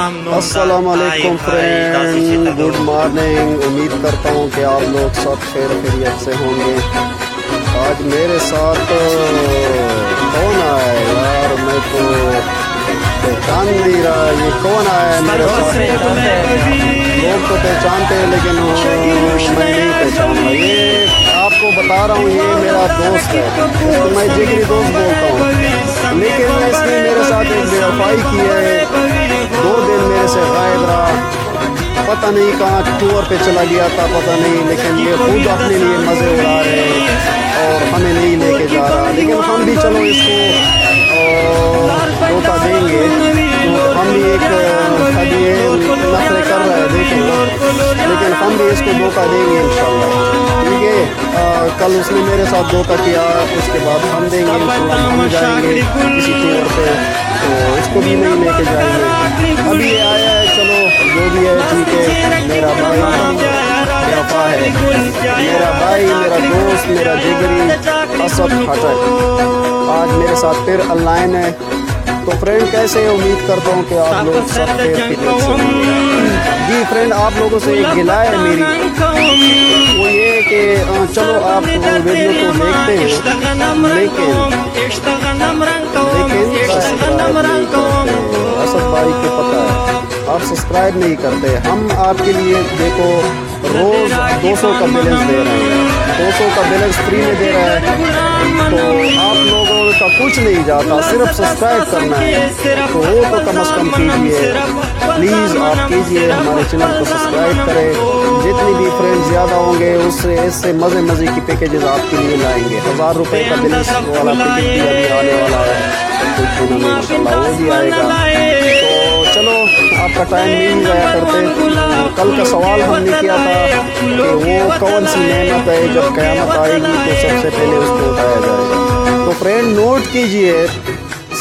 السلام علیکم friend, good morning. امید کرتا ہوں کہ آپ لوگ سب خیر خیریت سے ہوں گے۔ آج میرے ساتھ کون آیا ہے یار؟ میں تو پہچان نہیں رہا یہ کون آیا ہے میرے ساتھ۔ لوگ تو پہچانتے ہیں لیکن میں نہیں پہچان رہا۔ یہ آپ کو بتا رہا ہوں، یہ میرا دوست ہے، تو میں جگری دوست بولتا ہوں، لیکن اس نے میرے ساتھ ایک بے وفائی کی ہے۔ 2 دن میرے سے غائب رہا، پتہ نہیں کہاں ٹور پہ چلا گیا تھا، پتہ نہیں، لیکن یہ خود اپنے لیے مزے اڑا رہے اور ہمیں نہیں لے کے جا رہا۔ لیکن ہم بھی چلو اس کو دھوکہ دیں گے، ہم بھی ایک ابھی نخرے کر رہے ہیں دیکھیں، لیکن ہم بھی اس کو دھوکہ دیں گے انشاءاللہ، ٹھیک ہے۔ کل اس نے میرے ساتھ دھوکہ کیا، اس کے بعد ہم دیں گے انشاءاللہ، ہم جائیں گے کسی ٹور پہ تو اس کو بھی نہیں لے کے جائیں گے۔ ابھی یہ آیا ہے، چلو جو بھی ہے ٹھیک ہے۔ میرا بھائی بے وفا ہے، میرا بھائی، میرا دوست، میرا جگری اسد خٹک آج میرے ساتھ پھر آن لائن ہے۔ تو فرینڈ کیسے، امید کرتا ہوں کہ آپ لوگ سب خیر خیریت سے ہوں گے۔ جی فرینڈ، آپ لوگوں سے ایک گلا ہے میری، وہ یہ کہ چلو آپ ویڈیو کو دیکھتے ہیں لیکن اسد بھائی کو پتہ ہے آپ سبسکرائب نہیں کرتے۔ ہم آپ کے لیے دیکھو روز 200 کا بیلنس دے رہے ہیں، 200 کا بیلنس فری میں دے رہا ہے، تو آپ لوگوں کا کچھ نہیں جاتا، صرف سبسکرائب کرنا ہے، تو وہ تو کم از کم کیجیے، پلیز آپ کیجیے، ہمارے چینل کو سبسکرائب کریں۔ جتنی بھی فرینڈ زیادہ ہوں گے اس سے مزے کی پیکیجز آپ کے لیے لائیں گے۔ 1000 روپے کا بیلنس والا پیکیج بھی ابھی آنے والا ہے کچھ دنوں میں انشاءاللہ، وہ بھی آئے گا۔ تو چلو آپ کا ٹائم نہیں ضائع کرتے۔ کل کا سوال ہم نے کیا تھا کہ وہ کون سی نعمت ہے جب قیامت آئے گی تو سب سے پہلے اس کو اٹھایا جائے گا۔ تو فرینڈ نوٹ کیجئے،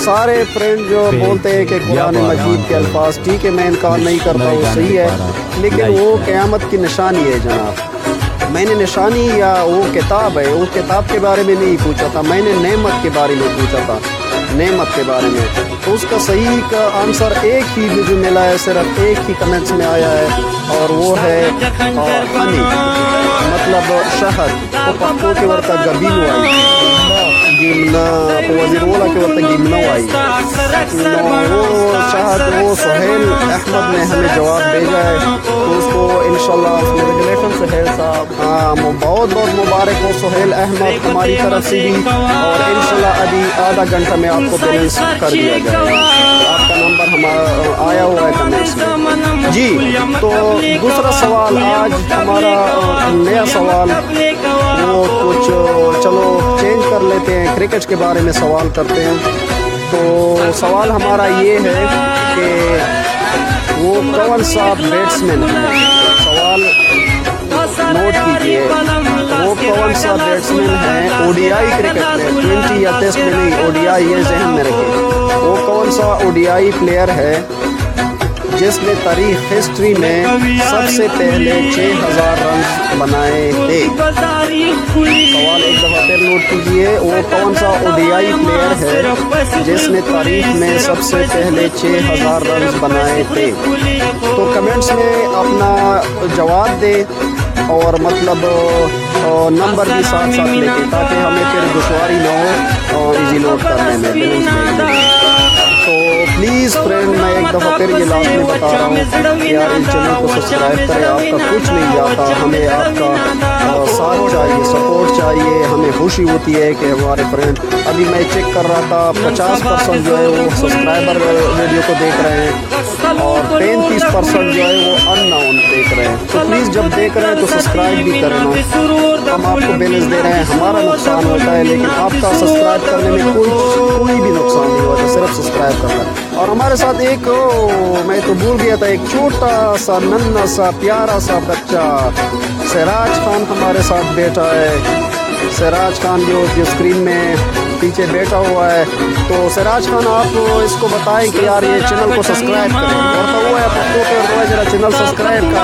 سارے فرینڈ جو بولتے ہیں کہ قرآن مجید کے الفاظ، ٹھیک ہے میں انکار نہیں کرتا، وہ صحیح ہے، لیکن وہ قیامت کی نشانی ہے جناب۔ میں نے نشانی یا وہ کتاب ہے، وہ کتاب کے بارے میں نہیں پوچھا تھا، میں نے نعمت کے بارے میں پوچھا تھا، نعمت کے بارے میں۔ تو اس کا صحیح کا آنسر ایک ہی مجھے ملا ہے، صرف ایک ہی کمنٹس میں آیا ہے، اور وہ ہے ہنی، مطلب شہد۔ تو پختو کے ورطہ گبینو آئی گیمنا، وزیر اولا کے ورطہ گیمنا آئی، وہ شہد، وہ سہیل احمد نے ہمیں جواب بھیجا ہے، تو اس کو انشاءاللہ سہیل صاحب، ہاں بہت بہت مبارک ہو سہیل احمد ہماری طرف سے بھی، اور انشاءاللہ ابھی آدھا گھنٹہ میں آپ کو بیلنس کر دیا جائے گا۔ آپ کا نمبر ہمارا آیا ہوا ہے کمنٹس میں۔ جی تو دوسرا سوال، آج ہمارا نیا سوال، وہ کچھ چلو چینج کر لیتے ہیں، کرکٹ کے بارے میں سوال کرتے ہیں۔ تو سوال ہمارا یہ ہے کہ وہ کون سا بیٹسمین ہے، سوال نوٹ کیجئے، وہ کون سا بیٹسمین ہے او ڈی آئی کرکٹ میں، 20 یا ٹیسٹ میں نہیں، او ڈی آئی، یہ ذہن میں رکھیں، وہ کون سا او ڈی آئی پلیئر ہے جس نے تاریخ ہسٹری میں سب سے پہلے 6000 رنز بنائے تھے۔ سوال ایک دفعہ پھر نوٹ کیجئے، وہ کون سا او ڈی آئی پلیئر ہے جس نے تاریخ میں سب سے پہلے 6000 رنز بنائے تھے۔ تو کمنٹس میں اپنا جواب دے اور مطلب نمبر بھی ساتھ ساتھ لے کے، تاکہ ہمیں پھر دشواری نہ ہو ایزی نوٹ کرنے میں۔ تو پلیز فرینڈ، میں ایک دفعہ پھر یہ لاسٹ میں بتا رہا ہوں کہ یار اس چینل کو سبسکرائب کریں، آپ کا کچھ نہیں جاتا، ہمیں آپ کا ساتھ چاہیے، سپورٹ چاہیے، ہمیں خوشی ہوتی ہے کہ ہمارے فرینڈ، ابھی میں چیک کر رہا تھا 50% جو ہے وہ سبسکرائبر ویڈیو کو دیکھ رہے ہیں اور 35% جو ہے وہ ان نون دیکھ رہے ہیں۔ تو پلیز جب دیکھ رہے ہیں تو سبسکرائب بھی کرنا، ہم آپ کو بیلنس دے رہے ہیں، ہمارا نقصان ہوتا ہے لیکن آپ کا سبسکرائب کرنے میں کوئی بھی نقصان نہیں ہوتا، صرف سبسکرائب کرنا۔ اور ہمارے ساتھ ایک میں تو بھول گیا تھا، ایک چھوٹا سا ننھا سا پیارا سا بچہ سراج خان ہمارے ساتھ بیٹھا ہے، سراج خان جو اسکرین میں پیچھے بیٹھا ہوا ہے۔ تو سراج خان آپ اس کو بتائیں کہ یار یہ چینل کو سبسکرائب کریں، اور تو وہ ہے پختو پہ ذرا چینل سبسکرائب کا